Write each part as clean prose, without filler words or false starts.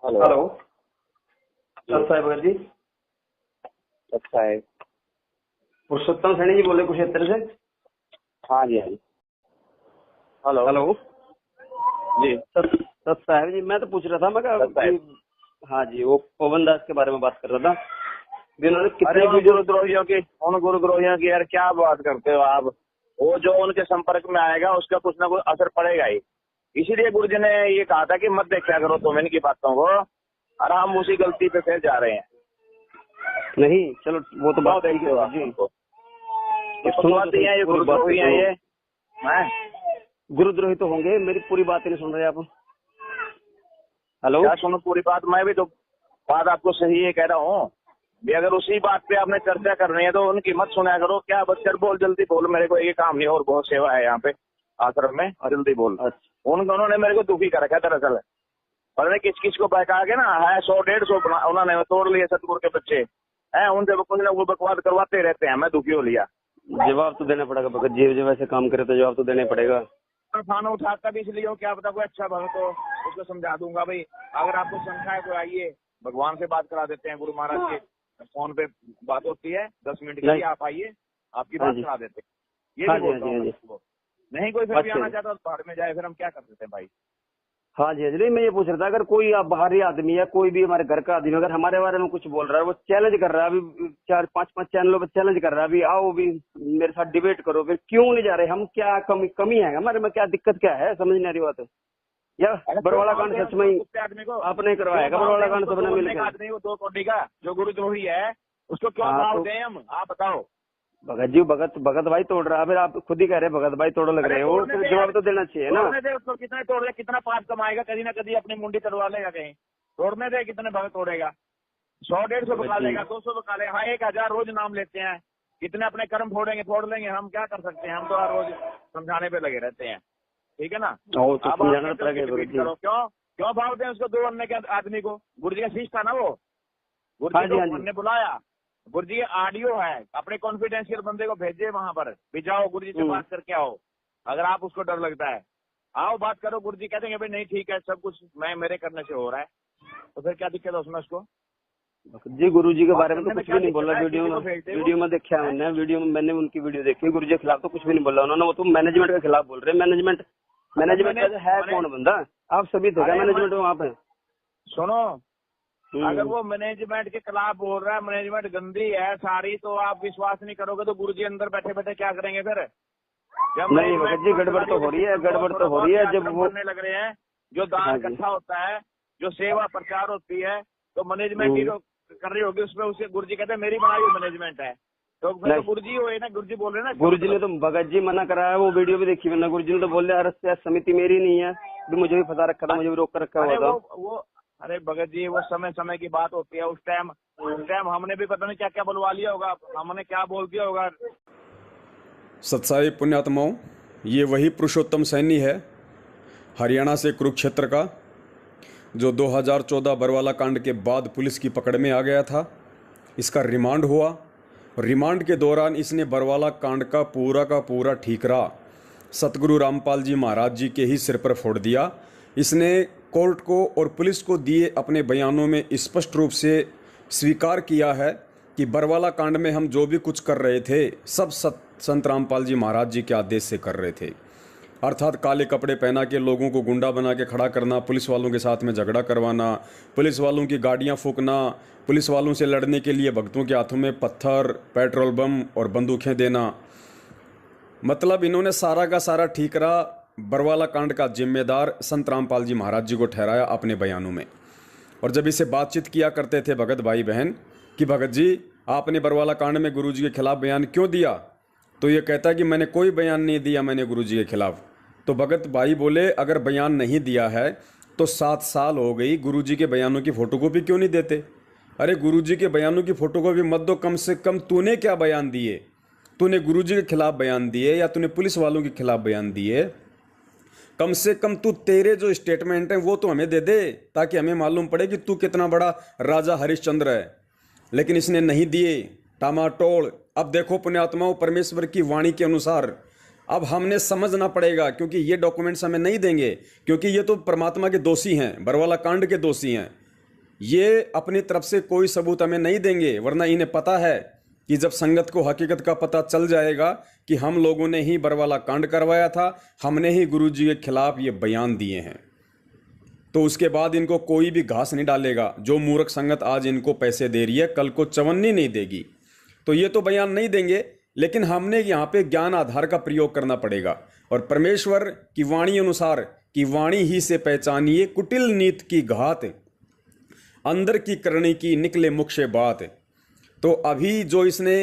Hello. Hello sir साहब जी। अच्छा है। पुरुषोत्तम सैनी जी बोले कुरुक्षेत्र से। हाँ जी, हाँ जी। हेलो। हेलो जी सर साहब जी, मैं तो पूछ रहा था मैं सर साहब। हाँ जी, वो पवन दास के बारे में बात कर रहा था भी उन्होंने अरे कितने उन वीडियो। गुरुद्रोहियों की यार क्या बात करते हो आप। वो जो उनके संपर्क में आएगा उसका कुछ ना कुछ असर पड़ेगा ही। इसीलिए गुरु जी ने ये कहा था कि मत देखा करो तुम इनकी बातों को, और हम उसी गलती पे फिर जा रहे हैं। नहीं चलो वो तो क्यों बात ठीक देखते है हो सर आप जी। उनको? ये सुनो तो पक्षपाती सही, हैं, ये पूरी बात गुरुद्रोही हैं तो ये हैं? गुरुद्रोही तो होंगे, मेरी पूरी बात ही नहीं सुन रहे आप। हेलो क्या सुनो पूरी बात? मैं भी तो बात आपको सही है कह रहा हूँ भी। अगर उसी बात पे आपने चर्चा करनी है तो उनकी मत सुना करो। क्या बच्चर बोल, जल्दी बोल, मेरे को ये काम नहीं और बहुत सेवा है यहाँ पे आश्रम में, जल्दी बोल। अच्छा उन्होंने मेरे को दुखी कर रखा है दरअसल। पता नहीं किस किस को बहका के ना है 100-150 उन्होंने तोड़ लिए सतगुरु के बच्चे हैं। उनसे कुछ ना कुछ बकवास करवाते रहते हैं। मैं दुखी हो लिया। जवाब तो देना पड़ेगा भगत जी, जब वैसे काम करे तो जवाब तो देना ही पड़ेगा। खाना उठाता भी इसलिए हो, क्या पता कोई अच्छा भगत हो उसको समझा दूंगा भाई। अगर आपको शंका है तो आइए, भगवान से बात करा देते हैं। गुरु महाराज के फोन पे बात होती है 10 मिनट की, आप आइए, आपकी हाँ बात जी, करा देते हैं। ये हाँ भी जी, हाँ बोलता जी, हूँ हाँ मैं जी। उसको। नहीं कोई फिर भी अच्छा आना जी। चाहता तो बाहर में जाए, फिर हम क्या कर सकते हैं भाई। हाँ जी, हाँ जी। नहीं मैं ये पूछ रहा था, अगर कोई आप बाहरी आदमी या कोई भी हमारे घर का आदमी अगर हमारे बारे में कुछ बोल रहा है, वो चैलेंज कर रहा है, अभी 4-5 चैनलों पर चैलेंज कर रहा है, अभी आओ भी मेरे साथ डिबेट करो, फिर क्यों नहीं जा रहे हम? क्या कमी है हमारे में? क्या दिक्कत क्या है? समझ नहीं आ रही बात। या बरवाला कांड सच में आदमी को आपने करवाएगा? बरवाला कांड सबने मिलकर। आदमी को 2 कोटी का जो गुरुद्रोही है उसको क्यों हाँ भाव तो दें हम, आप बताओ। भगत जी, भगत भगत भाई तोड़ रहा है, फिर आप खुद ही कह रहे हैं भगत भाई तोड़ लग रहे हो, तो जवाब तो देना चाहिए ना। तोड़ने दे उसको, कितने तोड़ दे, कितना पाप कमाएगा, कहीं ना कहीं अपनी मुंडी तड़वा लेगा कहीं। तोड़ने दे, कितने भगत तोड़ेगा? 100-150 बका लेगा, 200 बका लेगा। हाँ 1000 रोज नाम लेते हैं। कितने अपने कर्म फोड़ लेंगे। हम क्या कर सकते हैं? हम तो हर रोज समझाने पे लगे रहते हैं। ठीक है ना। तो अब आप समझाना कहते हो पड़ेगा कि भगत डिबेट जी। करो, क्यों क्यों भाव दें उसको 2 अन्य के आदमी को? गुरु जी का शिष्य था ना वो। गुरु हाँ जी जी, को हाँ जी। हमने बुलाया, गुरु जी ऑडियो है, अपने कॉन्फिडेंशियल बंदे को भेजे वहां पर भी, जाओ गुरु जी से बात करके आओ। अगर आप उसको डर लगता है आओ बात करो। गुरु जी कहते हैं भाई नहीं ठीक है, सब कुछ मैं मेरे करने से हो रहा है, तो फिर क्या दिक्कत है उसमें? उसको जी गुरु जी के बारे में तो करने कुछ क्या भी नहीं दिक्कत बोला। है? वीडियो किसी में को भेज दे वो। वीडियो में देखा है मैंने, वीडियो में मैंने उनकी वीडियो देखी। गुरु जी के खिलाफ तो कुछ भी नहीं बोला उन्होंने। वो तो मैनेजमेंट के खिलाफ बोल रहे हैं। मैनेजमेंट का है कौन बंदा? आप सभी थे क्या मैनेजमेंट में वहाँ पे? सुनो, अगर वो मैनेजमेंट के खिलाफ बोल रहा है, मैनेजमेंट गंदी है सारी, तो आप विश्वास नहीं करोगे तो गुरु जी अंदर बैठे बैठे क्या करेंगे फिर? जब नहीं भगत जी, गड़बड़ तो हो रही है, गड़बड़ तो हो रही है। जब वो बनने लग रहे हैं, जो दान हाँ जी। इकट्ठा होता है, जो सेवा प्रचार होती है, तो मैनेजमेंट ही तो कर रही होगी उसमें। उसे गुरु जी कहते हैं मेरी बनाई हुई मैनेजमेंट है, तो फिर तो गुरु जी हुए ना। गुरु जी बोल रहे हैं ना, गुरु जी ने तो भगत जी मना करा है। वो वीडियो भी देखी मैंने। गुरु जी ने तो बोल दिया समिति मेरी नहीं है, भी मुझे भी फंसा रखा था, मुझे भी रोक कर रखा हुआ था। वो अरे भगत जी, वो समय समय की बात होती है। उस टाइम हमने भी पता नहीं क्या क्या बुलवा लिया होगा, हमने क्या बोल दिया होगा। सत्साई पुण्यात्माओं, ये वही पुरुषोत्तम सैनी है हरियाणा से, कुरुक्षेत्र का, जो 2014 बरवाला कांड के बाद पुलिस की पकड़ में आ गया था। इसका रिमांड हुआ। रिमांड के दौरान इसने बरवाला कांड का पूरा ठीकरा सतगुरु रामपाल जी महाराज जी के ही सिर पर फोड़ दिया। इसने कोर्ट को और पुलिस को दिए अपने बयानों में स्पष्ट रूप से स्वीकार किया है कि बरवाला कांड में हम जो भी कुछ कर रहे थे सब संत रामपाल जी महाराज जी के आदेश से कर रहे थे। अर्थात काले कपड़े पहना के लोगों को गुंडा बना के खड़ा करना, पुलिस वालों के साथ में झगड़ा करवाना, पुलिस वालों की गाड़ियां फूंकना, पुलिस वालों से लड़ने के लिए भक्तों के हाथों में पत्थर, पेट्रोल बम और बंदूकें देना। मतलब इन्होंने सारा का सारा ठीकरा बरवाला कांड का जिम्मेदार संत रामपाल जी महाराज जी को ठहराया अपने बयानों में। और जब इससे बातचीत किया करते थे भगत भाई बहन कि भगत जी आपने बरवाला कांड में गुरु जी के खिलाफ बयान क्यों दिया, तो ये कहता कि मैंने कोई बयान नहीं दिया मैंने गुरु जी के खिलाफ। तो भगत भाई बोले अगर बयान नहीं दिया है तो 7 साल हो गई, गुरु जी के बयानों की फोटोकॉपी क्यों नहीं देते? अरे गुरु जी के बयानों की फोटोकॉपी मत दो, कम से कम तूने क्या बयान दिए? तूने गुरु जी के खिलाफ बयान दिए या तूने पुलिस वालों के खिलाफ बयान दिए? कम से कम तू तेरे जो स्टेटमेंट है वो तो हमें दे दे, ताकि हमें मालूम पड़े कि तू कितना बड़ा राजा हरिश्चंद्र है। लेकिन इसने नहीं दिए, टामाटोल। अब देखो पुण्यात्माओं, परमेश्वर की वाणी के अनुसार अब हमने समझना पड़ेगा, क्योंकि ये डॉक्यूमेंट्स हमें नहीं देंगे, क्योंकि ये तो परमात्मा के दोषी हैं, बरवाला कांड के दोषी हैं। ये अपनी तरफ से कोई सबूत हमें नहीं देंगे, वरना इन्हें पता है कि जब संगत को हकीकत का पता चल जाएगा कि हम लोगों ने ही बरवाला कांड करवाया था, हमने ही गुरुजी के खिलाफ ये बयान दिए हैं, तो उसके बाद इनको कोई भी घास नहीं डालेगा। जो मूर्ख संगत आज इनको पैसे दे रही है, कल को चवन्नी नहीं देगी। तो ये तो बयान नहीं देंगे, लेकिन हमने यहाँ पे ज्ञान आधार का प्रयोग करना पड़ेगा। और परमेश्वर की वाणी अनुसार कि वाणी ही से पहचानिए कुटिल नीत की घात, अंदर की करनी की निकले मुख से बात। तो अभी जो इसने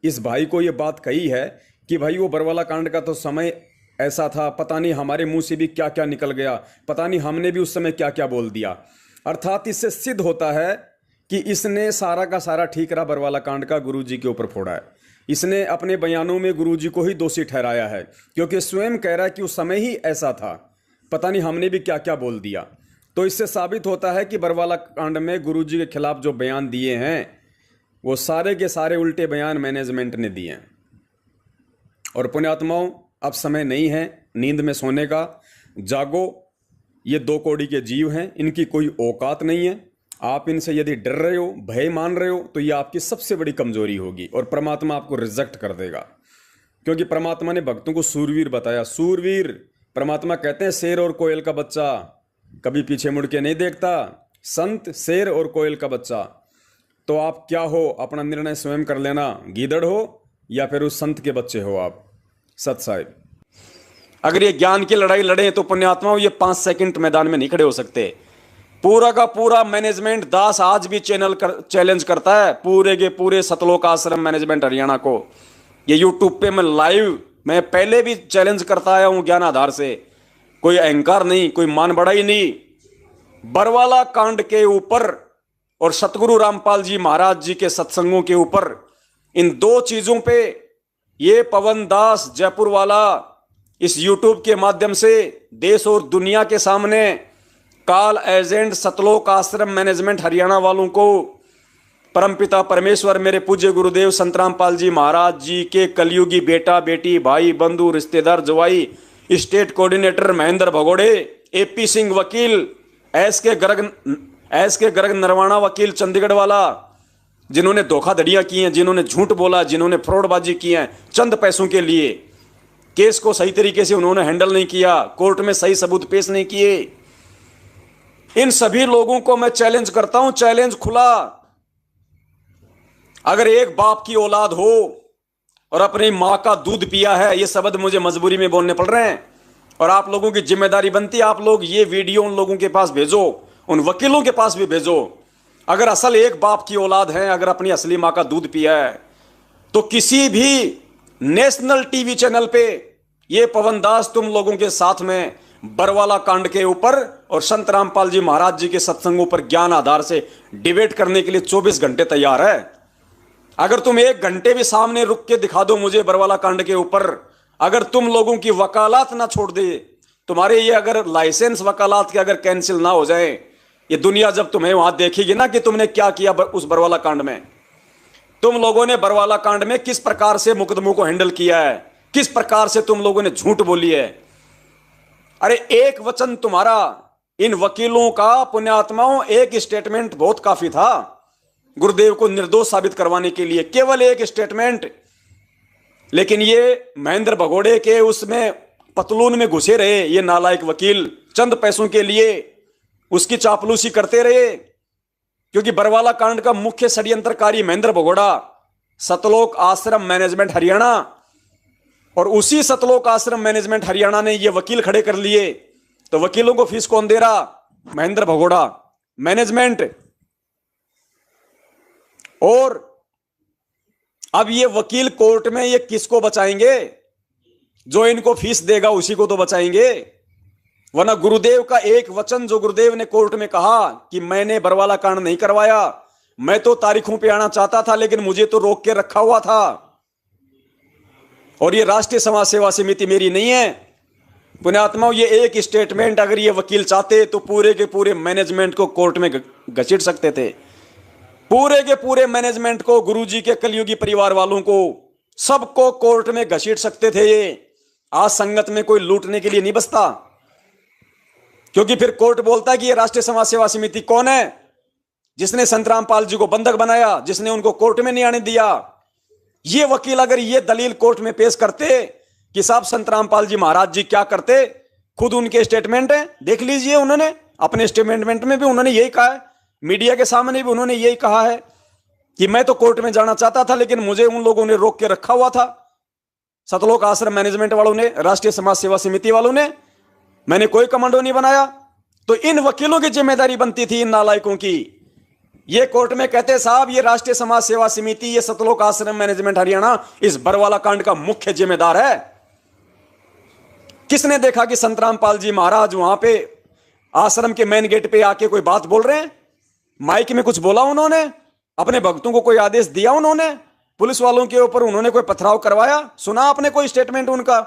इस भाई को ये बात कही है कि भाई वो बरवाला कांड का तो समय ऐसा था, पता नहीं हमारे मुंह से भी क्या क्या निकल गया, पता नहीं हमने भी उस समय क्या क्या बोल दिया। अर्थात इससे सिद्ध होता है कि इसने सारा का सारा ठीकरा बरवाला कांड का गुरुजी के ऊपर फोड़ा है। इसने अपने बयानों में गुरुजी को ही दोषी ठहराया है, क्योंकि स्वयं कह रहा है कि उस समय ही ऐसा था, पता नहीं हमने भी क्या क्या बोल दिया। तो इससे साबित होता है कि बरवाला कांड में गुरुजी के खिलाफ जो बयान दिए हैं वो सारे के सारे उल्टे बयान मैनेजमेंट ने दिए हैं। और पुण्यात्माओं, अब समय नहीं है नींद में सोने का, जागो। ये 2 कौड़ी के जीव हैं, इनकी कोई औकात नहीं है। आप इनसे यदि डर रहे हो, भय मान रहे हो, तो ये आपकी सबसे बड़ी कमजोरी होगी और परमात्मा आपको रिजेक्ट कर देगा। क्योंकि परमात्मा ने भक्तों को सूरवीर बताया। सूरवीर, परमात्मा कहते हैं शेर और कोयल का बच्चा कभी पीछे मुड़ के नहीं देखता। संत शेर और कोयल का बच्चा। तो आप क्या हो, अपना निर्णय स्वयं कर लेना, गीदड़ हो या फिर उस संत के बच्चे हो आप। सत साहिब, अगर ये ज्ञान की लड़ाई लड़े तो पुण्यात्माओं ये 5 सेकंड मैदान में नहीं खड़े हो सकते। पूरा का पूरा मैनेजमेंट दास आज भी चैलेंज करता है पूरे के पूरे सतलोक आश्रम मैनेजमेंट हरियाणा को। ये यूट्यूब पे मैं पहले भी चैलेंज करता आया हूं ज्ञान आधार से। कोई अहंकार नहीं, कोई मान बढ़ाई नहीं। बरवाला कांड के ऊपर और सतगुरु रामपाल जी महाराज जी के सत्संगों के ऊपर, इन 2 चीजों पे ये पवन दास जयपुर वाला इस यूट्यूब के माध्यम से देश और दुनिया के सामने काल एजेंट सतलोक आश्रम मैनेजमेंट हरियाणा वालों को परमपिता परमेश्वर मेरे पूज्य गुरुदेव संत रामपाल जी महाराज जी के कलयुगी बेटा बेटी भाई बंधु रिश्तेदार जवाई स्टेट कोऑर्डिनेटर महेंद्र भगोड़े, एपी सिंह वकील, एस के गर्ग नरवाणा वकील चंडीगढ़ वाला, जिन्होंने धोखाधड़ियां की हैं, जिन्होंने झूठ बोला, जिन्होंने फ्रॉडबाजी की है चंद पैसों के लिए, केस को सही तरीके से उन्होंने हैंडल नहीं किया, कोर्ट में सही सबूत पेश नहीं किए। इन सभी लोगों को मैं चैलेंज करता हूं, चैलेंज खुला। अगर एक बाप की औलाद हो और अपनी मां का दूध पिया है, ये शब्द मुझे मजबूरी में बोलने पड़ रहे हैं और आप लोगों की जिम्मेदारी बनती है, आप लोग ये वीडियो उन लोगों के पास भेजो, उन वकीलों के पास भी भेजो। अगर असल एक बाप की औलाद है, अगर अपनी असली मां का दूध पिया है, तो किसी भी नेशनल टीवी चैनल पे ये पवन दास तुम लोगों के साथ में बरवाला कांड के ऊपर और संत रामपाल जी महाराज जी के सत्संगों पर ज्ञान आधार से डिबेट करने के लिए 24 घंटे तैयार है। अगर तुम 1 घंटे भी सामने रुक के दिखा दो मुझे बरवाला कांड के ऊपर, अगर तुम लोगों की वकालत ना छोड़ दे, तुम्हारे ये अगर लाइसेंस वकालत के अगर कैंसिल ना हो जाए, ये दुनिया जब तुम्हें वहां देखेगी ना कि तुमने क्या किया उस बरवाला कांड में, तुम लोगों ने बरवाला कांड में किस प्रकार से मुकदमों को हैंडल किया है, किस प्रकार से तुम लोगों ने झूठ बोली है। अरे एक वचन तुम्हारा, इन वकीलों का, पुण्यात्माओं, एक स्टेटमेंट बहुत काफी था गुरुदेव को निर्दोष साबित करवाने के लिए, केवल एक स्टेटमेंट। लेकिन ये महेंद्र भगोड़े के उसमें पतलून में घुसे रहे ये नालायक वकील, चंद पैसों के लिए उसकी चापलूसी करते रहे, क्योंकि बरवाला कांड का मुख्य षड्यंत्रकारी महेंद्र भगोड़ा, सतलोक आश्रम मैनेजमेंट हरियाणा, और उसी सतलोक आश्रम मैनेजमेंट हरियाणा ने ये वकील खड़े कर लिए। तो वकीलों को फीस कौन दे रहा? महेंद्र भगोड़ा मैनेजमेंट। और अब ये वकील कोर्ट में ये किसको बचाएंगे? जो इनको फीस देगा उसी को तो बचाएंगे, वरना गुरुदेव का एक वचन जो गुरुदेव ने कोर्ट में कहा कि मैंने बरवाला कांड नहीं करवाया, मैं तो तारीखों पे आना चाहता था लेकिन मुझे तो रोक के रखा हुआ था, और ये राष्ट्रीय समाज सेवा समिति मेरी नहीं है। पुण्यात्माओं, ये एक स्टेटमेंट अगर ये वकील चाहते तो पूरे के पूरे मैनेजमेंट को कोर्ट में घसीट सकते थे, पूरे के पूरे मैनेजमेंट को, गुरुजी के कलयुगी परिवार वालों को, सबको कोर्ट में घसीट सकते थे। ये आज संगत में कोई लूटने के लिए नहीं बसता, क्योंकि फिर कोर्ट बोलता है कि ये राष्ट्रीय समाज सेवा समिति कौन है? जिसने संतराम पाल जी को बंधक बनाया, जिसने उनको कोर्ट में नहीं आने दिया। ये वकील अगर ये दलील कोर्ट में पेश करते कि साहब संतराम पाल जी महाराज जी क्या करते, खुद उनके स्टेटमेंट है, देख लीजिए, उन्होंने अपने स्टेटमेंट में भी उन्होंने यही कहा है, मीडिया के सामने भी उन्होंने यही कहा है कि मैं तो कोर्ट में जाना चाहता था लेकिन मुझे उन लोगों ने रोक के रखा हुआ था, सतलोक आश्रम मैनेजमेंट वालों ने, राष्ट्रीय समाज सेवा समिति वालों ने, मैंने कोई कमांडो नहीं बनाया। तो इन वकीलों की जिम्मेदारी बनती थी, इन नालायकों की। ये कोर्ट में कहते साहब ये राष्ट्रीय समाज सेवा समिति, ये सतलोक आश्रम मैनेजमेंट हरियाणा इस बरवाला कांड का मुख्य जिम्मेदार है। किसने देखा कि संतराम पाल जी महाराज वहां पे आश्रम के मेन गेट पे आके कोई बात बोल रहे हैं? माइक में कुछ बोला उन्होंने? अपने भक्तों को कोई आदेश दिया उन्होंने? पुलिस वालों के ऊपर उन्होंने कोई पथराव करवाया? सुना आपने कोई स्टेटमेंट उनका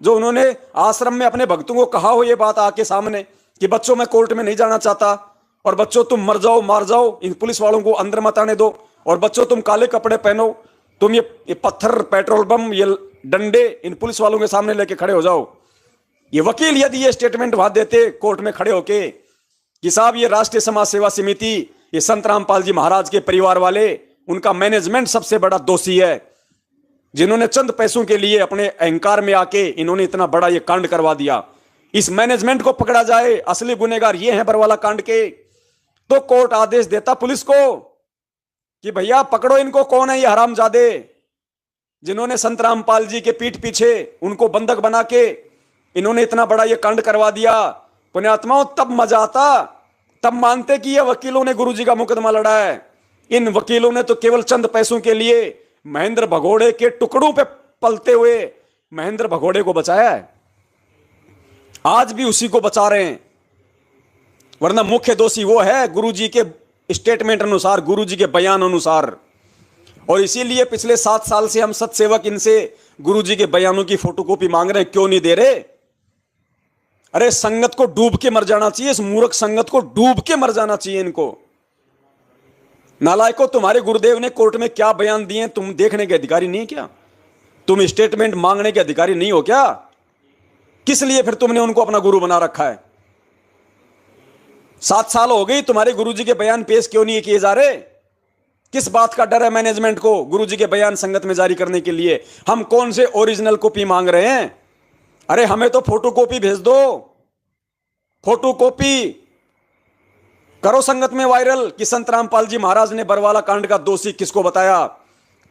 जो उन्होंने आश्रम में अपने भक्तों को कहा हो ये बात आके सामने कि बच्चों मैं कोर्ट में नहीं जाना चाहता, और बच्चों तुम मर जाओ मार जाओ, इन पुलिस वालों को अंदर मत आने दो, और बच्चों तुम काले कपड़े पहनो, तुम ये पत्थर, पेट्रोल बम, ये डंडे इन पुलिस वालों के सामने लेके खड़े हो जाओ। ये वकील यदि ये स्टेटमेंट वहां देते कोर्ट में खड़े होके कि साहब ये राष्ट्रीय समाज सेवा समिति, ये संतराम पाल जी महाराज के परिवार वाले, उनका मैनेजमेंट सबसे बड़ा दोषी है, जिन्होंने चंद पैसों के लिए अपने अहंकार में आके इन्होंने इतना बड़ा ये कांड करवा दिया, इस मैनेजमेंट को पकड़ा जाए, असली गुनहगार ये हैं बरवाला कांड के, तो कोर्ट आदेश देता पुलिस को कि भैया पकड़ो इनको, कौन है ये हरामजादे जिन्होंने संतराम पाल जी के पीठ पीछे उनको बंधक बना के इन्होंने इतना बड़ा ये कांड करवा दिया। पुण्यात्माओं, तब मजा आता, तब मानते कि ये वकीलों ने गुरुजी का मुकदमा लड़ा है। इन वकीलों ने तो केवल चंद पैसों के लिए महेंद्र भगोड़े के टुकड़ों पे पलते हुए महेंद्र भगोड़े को बचाया है, आज भी उसी को बचा रहे हैं, वरना मुख्य दोषी वो है गुरुजी के स्टेटमेंट अनुसार, गुरुजी के बयान अनुसार। और इसीलिए पिछले 7 साल से हम सत्सेवक इनसे गुरुजी के बयानों की फोटोकॉपी मांग रहे हैं, क्यों नहीं दे रहे? अरे संगत को डूब के मर जाना चाहिए, इस मूर्ख संगत को डूब के मर जाना चाहिए इनको। नालायकों, तुम्हारे गुरुदेव ने कोर्ट में क्या बयान दिए तुम देखने के अधिकारी नहीं क्या? तुम स्टेटमेंट मांगने के अधिकारी नहीं हो क्या? किस लिए फिर तुमने उनको अपना गुरु बना रखा है? 7 साल हो गई, तुम्हारे गुरुजी के बयान पेश क्यों नहीं किए जा रहे? किस बात का डर है मैनेजमेंट को गुरुजी के बयान संगत में जारी करने के लिए? हम कौन से ओरिजिनल कॉपी मांग रहे हैं? अरे हमें तो फोटो कॉपी भेज दो, फोटो कॉपी करो संगत में वायरल कि संतराम पाल जी महाराज ने बरवाला कांड का दोषी किसको बताया,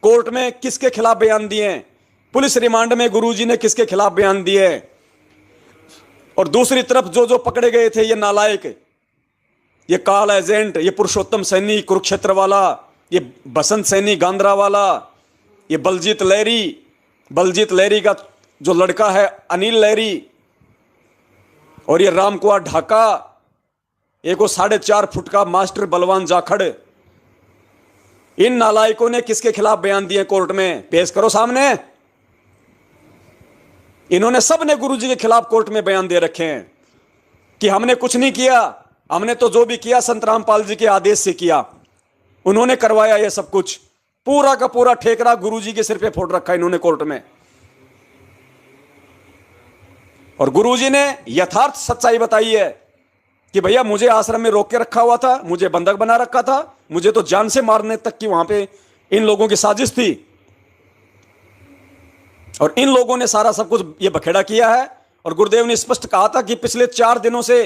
कोर्ट में किसके खिलाफ बयान दिए, पुलिस रिमांड में गुरुजी ने किसके खिलाफ बयान दिए। और दूसरी तरफ जो जो पकड़े गए थे ये नालायक, ये काल एजेंट, ये पुरुषोत्तम सैनी कुरुक्षेत्र वाला, ये बसंत सैनी गांधरा वाला, ये बलजीत लहरी का जो लड़का है अनिल लहरी, और ये रामकुमार ढाका, एक 4.5 फुट का मास्टर बलवान जाखड़। इन नालायकों ने किसके खिलाफ बयान दिए कोर्ट में? पेश करो सामने। इन्होंने सबने गुरुजी के खिलाफ कोर्ट में बयान दे रखे हैं कि हमने कुछ नहीं किया, हमने तो जो भी किया संतराम पाल जी के आदेश से किया, उन्होंने करवाया ये सब कुछ, पूरा का पूरा ठेकरा गुरुजी के सिर पे फोड़ रखा इन्होंने कोर्ट में। और गुरुजी ने यथार्थ सच्चाई बताई है कि भैया मुझे आश्रम में रोक के रखा हुआ था, मुझे बंधक बना रखा था, मुझे तो जान से मारने तक की वहां पे इन लोगों की साजिश थी, और इन लोगों ने सारा सब कुछ ये बखेड़ा किया है। और गुरुदेव ने स्पष्ट कहा था कि पिछले 4 दिनों से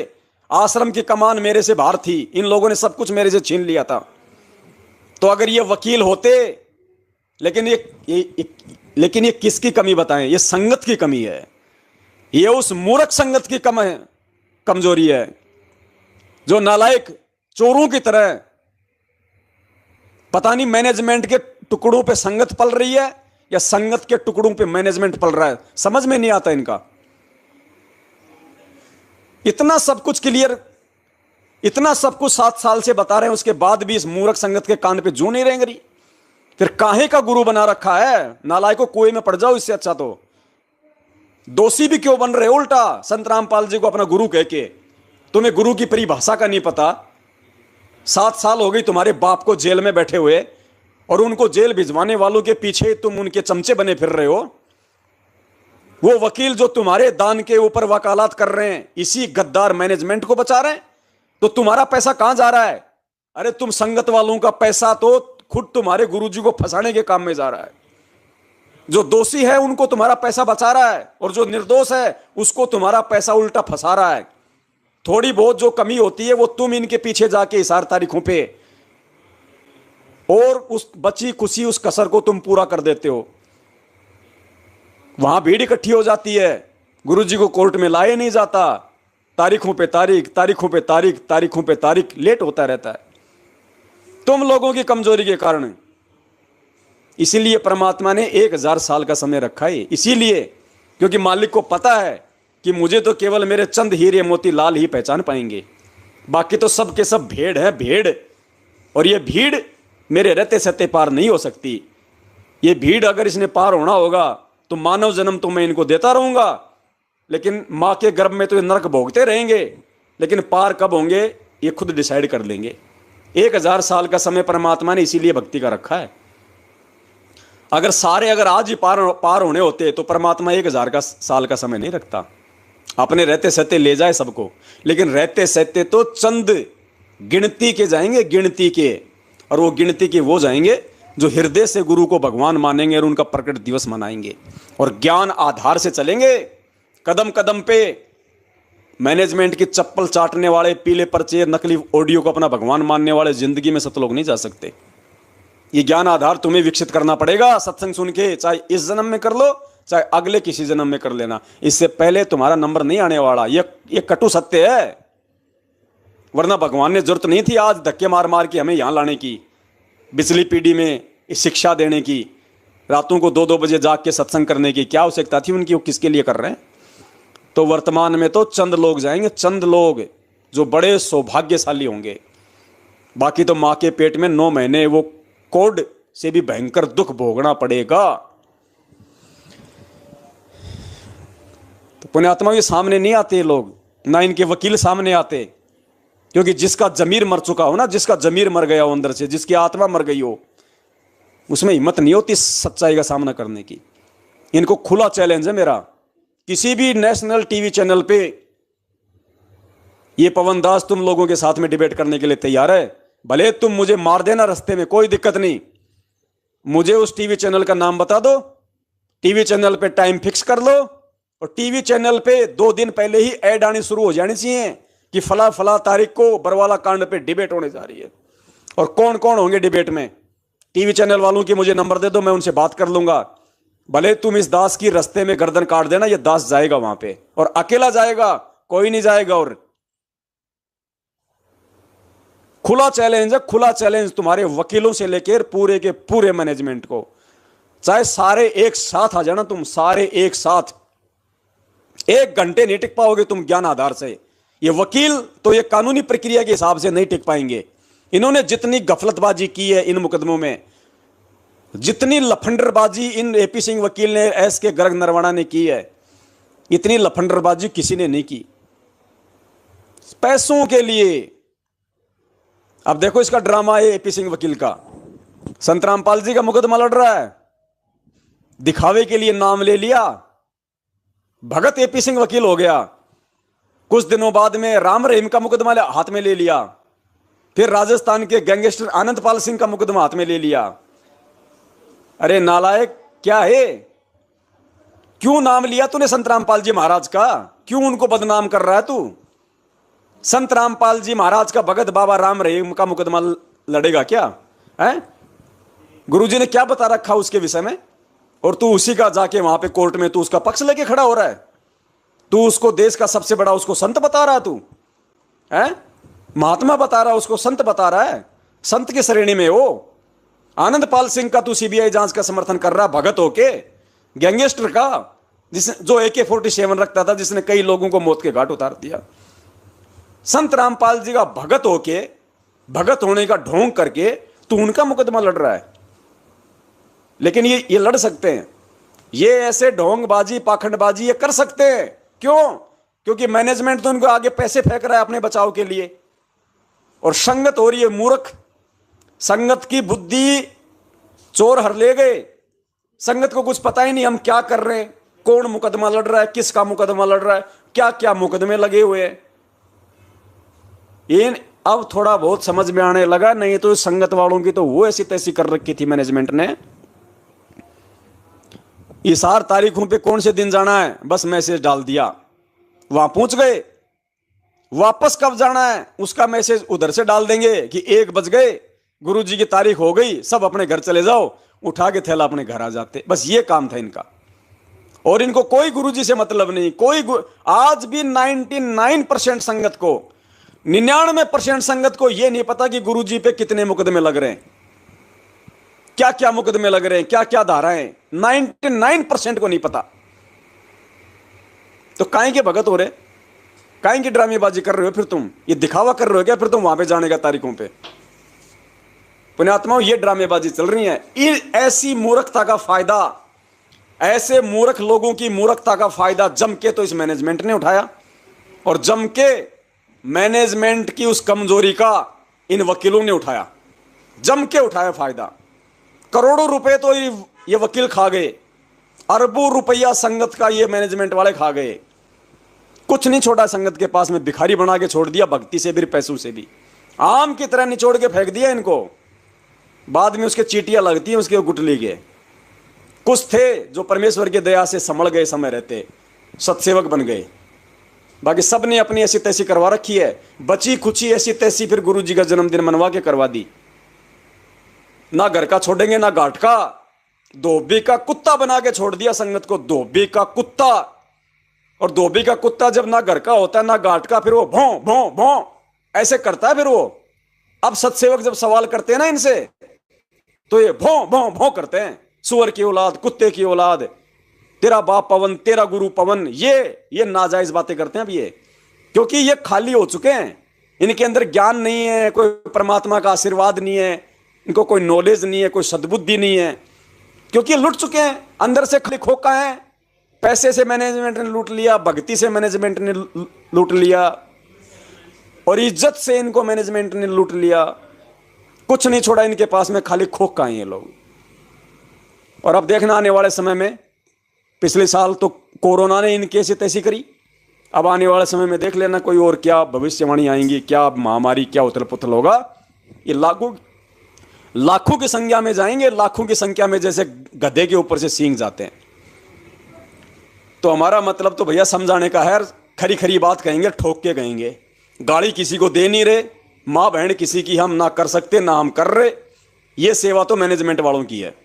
आश्रम की कमान मेरे से बाहर थी, इन लोगों ने सब कुछ मेरे से छीन लिया था। तो अगर ये वकील होते, लेकिन ये किसकी कमी बताएं? ये संगत की कमी है, ये उस मूर्ख संगत की कमजोरी है, जो नालायक चोरों की तरह पता नहीं मैनेजमेंट के टुकड़ों पे संगत पल रही है या संगत के टुकड़ों पे मैनेजमेंट पल रहा है, समझ में नहीं आता इनका। इतना सब कुछ क्लियर, इतना सब कुछ 7 साल से बता रहे हैं, उसके बाद भी इस मूर्ख संगत के कान पे जू नहीं रेंग रही। फिर काहे का गुरु बना रखा है? नालायकों, कुएं में पड़ जाओ, इससे अच्छा तो दोषी भी क्यों बन रहे हो? उल्टा संतराम पाल जी को अपना गुरु कह के, तुम्हें गुरु की परिभाषा का नहीं पता। 7 साल हो गई तुम्हारे बाप को जेल में बैठे हुए, और उनको जेल भिजवाने वालों के पीछे तुम उनके चमचे बने फिर रहे हो। वो वकील जो तुम्हारे दान के ऊपर वकालत कर रहे हैं, इसी गद्दार मैनेजमेंट को बचा रहे हैं। तो तुम्हारा पैसा कहां जा रहा है? अरे तुम संगत वालों का पैसा तो खुद तुम्हारे गुरुजी को फंसाने के काम में जा रहा है। जो दोषी है उनको तुम्हारा पैसा बचा रहा है, और जो निर्दोष है उसको तुम्हारा पैसा उल्टा फंसा रहा है। थोड़ी बहुत जो कमी होती है वो तुम इनके पीछे जाके इशार तारीखों पे, और उस बची खुशी उस कसर को तुम पूरा कर देते हो। वहां भीड़ इकट्ठी हो जाती है, गुरुजी को कोर्ट में लाया नहीं जाता, तारीखों पे तारीख, तारीखों पे तारीख, तारीखों पे तारीख लेट होता रहता है, तुम लोगों की कमजोरी के कारण। इसीलिए परमात्मा ने 1000 साल का समय रखा है, इसीलिए क्योंकि मालिक को पता है कि मुझे तो केवल मेरे चंद हीरे मोती लाल ही पहचान पाएंगे, बाकी तो सब के सब भेड़ है, भेड़। और ये भीड़ मेरे रहते सहते पार नहीं हो सकती। ये भीड़ अगर इसने पार होना होगा तो मानव जन्म तो मैं इनको देता रहूंगा, लेकिन मां के गर्भ में तो ये नरक भोगते रहेंगे, लेकिन पार कब होंगे ये खुद डिसाइड कर लेंगे। 1000 साल का समय परमात्मा ने इसीलिए भक्ति का रखा है। अगर आज ही पार होने होते तो परमात्मा 1000 साल का समय नहीं रखता, अपने रहते सहते ले जाए सबको। लेकिन रहते सहते तो चंद गिनती के जाएंगे, गिनती के, और वो गिनती के वो जाएंगे जो हृदय से गुरु को भगवान मानेंगे और उनका प्रकट दिवस मनाएंगे और ज्ञान आधार से चलेंगे। कदम कदम पे मैनेजमेंट की चप्पल चाटने वाले, पीले पर्चे, नकली ऑडियो को अपना भगवान मानने वाले जिंदगी में सत लोग नहीं जा सकते। ये ज्ञान आधार तुम्हें विकसित करना पड़ेगा सत्संग सुन के, चाहे इस जन्म में कर लो चाहे अगले किसी जन्म में कर लेना। इससे पहले तुम्हारा नंबर नहीं आने वाला, ये कटु सत्य है। वरना भगवान ने जरूरत नहीं थी आज धक्के मार मार के हमें यहां लाने की, बिजली पीढ़ी में शिक्षा देने की, रातों को 2-2 बजे जाग के सत्संग करने की। क्या आवश्यकता थी उनकी, वो किसके लिए कर रहे हैं। तो वर्तमान में तो चंद लोग जाएंगे, चंद लोग जो बड़े सौभाग्यशाली होंगे। बाकी तो मां के पेट में 9 महीने वो कोड से भी भयंकर दुख भोगना पड़ेगा। तो पुण्यात्मा के सामने नहीं आते ये लोग, ना इनके वकील सामने आते, क्योंकि जिसका जमीर मर चुका हो ना, जिसका जमीर मर गया हो अंदर से, जिसकी आत्मा मर गई हो, उसमें हिम्मत नहीं होती सच्चाई का सामना करने की। इनको खुला चैलेंज है मेरा, किसी भी नेशनल टीवी चैनल पे ये पवन दास तुम लोगों के साथ में डिबेट करने के लिए तैयार है। भले तुम मुझे मार देना रास्ते में, कोई दिक्कत नहीं, मुझे उस टीवी चैनल का नाम बता दो, टीवी चैनल पे टाइम फिक्स कर लो, और टीवी चैनल पे 2 दिन पहले ही ऐड आनी शुरू हो जानी चाहिए कि फला फला तारीख को बरवाला कांड पे डिबेट होने जा रही है। और कौन कौन होंगे डिबेट में, टीवी चैनल वालों की मुझे नंबर दे दो, मैं उनसे बात कर लूंगा। भले तुम इस दास की रास्ते में गर्दन काट देना, ये दास जाएगा वहां पे, और अकेला जाएगा, कोई नहीं जाएगा। और खुला चैलेंज है, खुला चैलेंज तुम्हारे वकीलों से लेकर पूरे के पूरे मैनेजमेंट को। चाहे सारे एक साथ आ जाना, तुम सारे एक साथ 1 घंटे नहीं टिक पाओगे तुम ज्ञान आधार से। ये वकील तो ये कानूनी प्रक्रिया के हिसाब से नहीं टिक पाएंगे। इन्होंने जितनी गफलतबाजी की है इन मुकदमों में, जितनी लफंडरबाजी इन एपी सिंह वकील ने, एस के गर्ग नरवाणा ने की है, इतनी लफंडरबाजी किसी ने नहीं की पैसों के लिए। अब देखो इसका ड्रामा है एपी सिंह वकील का, संत रामपाल जी का मुकदमा लड़ रहा है, दिखावे के लिए नाम ले लिया, भगत एपी सिंह वकील हो गया। कुछ दिनों बाद में राम रहीम का मुकदमा हाथ में ले लिया, फिर राजस्थान के गैंगस्टर आनंदपाल सिंह का मुकदमा हाथ में ले लिया। अरे नालायक क्या है, क्यों नाम लिया तूने संत रामपाल जी महाराज का, क्यों उनको बदनाम कर रहा है तू। संत रामपाल जी महाराज का भगत बाबा राम रहीम का मुकदमा लड़ेगा क्या है? गुरुजी ने क्या बता रखा उसके विषय में, और तू उसी का जाके वहां पे कोर्ट में तू उसका पक्ष लेके खड़ा हो रहा है। तू उसको देश का सबसे बड़ा उसको संत बता रहा है, तू है महात्मा बता रहा है, उसको संत बता रहा है, संत की श्रेणी में हो। आनंदपाल सिंह का तू सीबीआई जांच का समर्थन कर रहा, भगत होके, गैंगस्टर का, जिसने जो AK-47 रखता था, जिसने कई लोगों को मौत के घाट उतार दिया। संत रामपाल जी का भगत होके, भगत होने का ढोंग करके तू उनका मुकदमा लड़ रहा है। लेकिन ये लड़ सकते हैं, ये ऐसे ढोंगबाजी पाखंडबाजी ये कर सकते हैं। क्यों? क्योंकि मैनेजमेंट तो उनको आगे पैसे फेंक रहा है अपने बचाव के लिए, और संगत हो रही है मूर्ख। संगत की बुद्धि चोर हर ले गए, संगत को कुछ पता ही नहीं हम क्या कर रहे हैं, कौन मुकदमा लड़ रहा है, किसका मुकदमा लड़ रहा है, क्या क्या मुकदमे लगे हुए हैं। अब थोड़ा बहुत समझ में आने लगा, नहीं तो संगत वालों की तो वो ऐसी तैसी कर रखी थी मैनेजमेंट ने। इस 8 तारीखों पे कौन से दिन जाना है, बस मैसेज डाल दिया, वहां पहुंच गए। वापस कब जाना है उसका मैसेज उधर से डाल देंगे कि 1 बज गए, गुरुजी की तारीख हो गई, सब अपने घर चले जाओ, उठा के थैला अपने घर आ जाते। बस ये काम था इनका, और इनको कोई गुरुजी से मतलब नहीं। आज भी 99% संगत को, 99% संगत को यह नहीं पता कि गुरुजी पे कितने मुकदमे लग रहे हैं, क्या क्या मुकदमे लग रहे हैं, क्या क्या धाराएं, 99% को नहीं पता। तो काहे के भगत हो रहे, काहे की ड्रामेबाजी कर रहे हो फिर तुम, ये दिखावा कर रहे हो क्या फिर तुम वहां पे जाने का तारीखों पे? पुण्यात्माओं, ये ड्रामेबाजी चल रही है। ऐसी मूर्खता का फायदा, ऐसे मूर्ख लोगों की मूर्खता का फायदा जम के तो इस मैनेजमेंट ने उठाया, और जम के मैनेजमेंट की उस कमजोरी का इन वकीलों ने उठाया, जम के उठाया फायदा। करोड़ों रुपए तो ये वकील खा गए, अरबों रुपया संगत का ये मैनेजमेंट वाले खा गए। कुछ नहीं छोड़ा संगत के पास में, भिखारी बना के छोड़ दिया, भक्ति से भी पैसों से भी आम की तरह निचोड़ के फेंक दिया इनको। बाद में उसके चीटियां लगती हैं उसके गुटली के। कुछ थे जो परमेश्वर की दया से संभल गए, समय रहते सत्सेवक बन गए, बाकी सब ने अपनी ऐसी तैसी करवा रखी है। बची खुची ऐसी तैसी फिर गुरु जी का जन्मदिन मनवा के करवा दी। ना घर का छोड़ेंगे ना घाट का, धोबी का कुत्ता बना के छोड़ दिया संगत को, धोबी का कुत्ता। और धोबी का कुत्ता जब ना घर का होता है ना घाट का, फिर वो भौं भौं भौं ऐसे करता है। फिर वो अब सत्सेवक जब सवाल करते हैं ना इनसे, तो ये भौं भौं भौं करते हैं, सुअर की औलाद, कुत्ते की औलाद, तेरा बाप पवन, तेरा गुरु पवन, ये नाजायज बातें करते हैं अब ये, क्योंकि ये खाली हो चुके हैं। इनके अंदर ज्ञान नहीं है, कोई परमात्मा का आशीर्वाद नहीं है, इनको कोई नॉलेज नहीं है, कोई सद्बुद्धि नहीं है, क्योंकि लुट चुके हैं अंदर से, खाली खोखा है। पैसे से मैनेजमेंट ने लूट लिया, भक्ति से मैनेजमेंट ने लूट लिया, और इज्जत से इनको मैनेजमेंट ने लूट लिया। कुछ नहीं छोड़ा इनके पास में, खाली खोखा हैं ये लोग। और अब देखना आने वाले समय में, पिछले साल तो कोरोना ने इनकी ऐसी तैसी करी, अब आने वाले समय में देख लेना कोई और क्या भविष्यवाणी आएंगी, क्या महामारी, क्या उथल पुथल होगा। ये लाखों की संख्या में जाएंगे, लाखों की संख्या में, जैसे गधे के ऊपर से सींग जाते हैं। तो हमारा मतलब तो भैया समझाने का है, खरी खरी बात कहेंगे, ठोक के कहेंगे। गाड़ी किसी को दे नहीं रहे, माँ बहन किसी की हम ना कर सकते ना हम कर रहे, ये सेवा तो मैनेजमेंट वालों की है।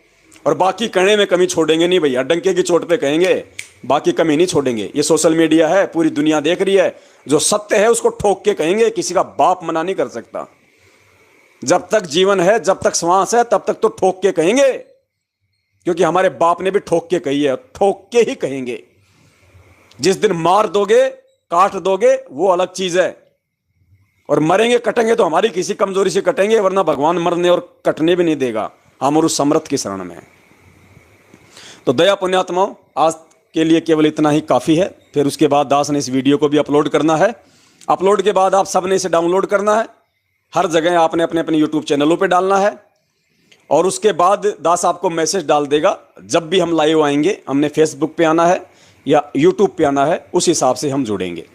और बाकी कहने में कमी छोड़ेंगे नहीं भैया, डंके की चोट पे कहेंगे, बाकी कमी नहीं छोड़ेंगे। ये सोशल मीडिया है, पूरी दुनिया देख रही है, जो सत्य है उसको ठोक के कहेंगे, किसी का बाप मना नहीं कर सकता। जब तक जीवन है, जब तक श्वास है, तब तक तो ठोक के कहेंगे, क्योंकि हमारे बाप ने भी ठोक के कही है, ठोक के ही कहेंगे। जिस दिन मार दोगे, काट दोगे, वो अलग चीज है, और मरेंगे कटेंगे तो हमारी किसी कमजोरी से कटेंगे, वरना भगवान मरने और कटने भी नहीं देगा, हम और उस समर्थ की शरण में। तो दया पुण्यात्माओं, आज के लिए केवल इतना ही काफी है। फिर उसके बाद दास ने इस वीडियो को भी अपलोड करना है। अपलोड के बाद आप सबने इसे डाउनलोड करना है, हर जगह आपने अपने अपने यूट्यूब चैनलों पे डालना है, और उसके बाद दास आपको मैसेज डाल देगा जब भी हम लाइव आएंगे। हमने फेसबुक पे आना है या यूट्यूब पे आना है, उस हिसाब से हम जुड़ेंगे।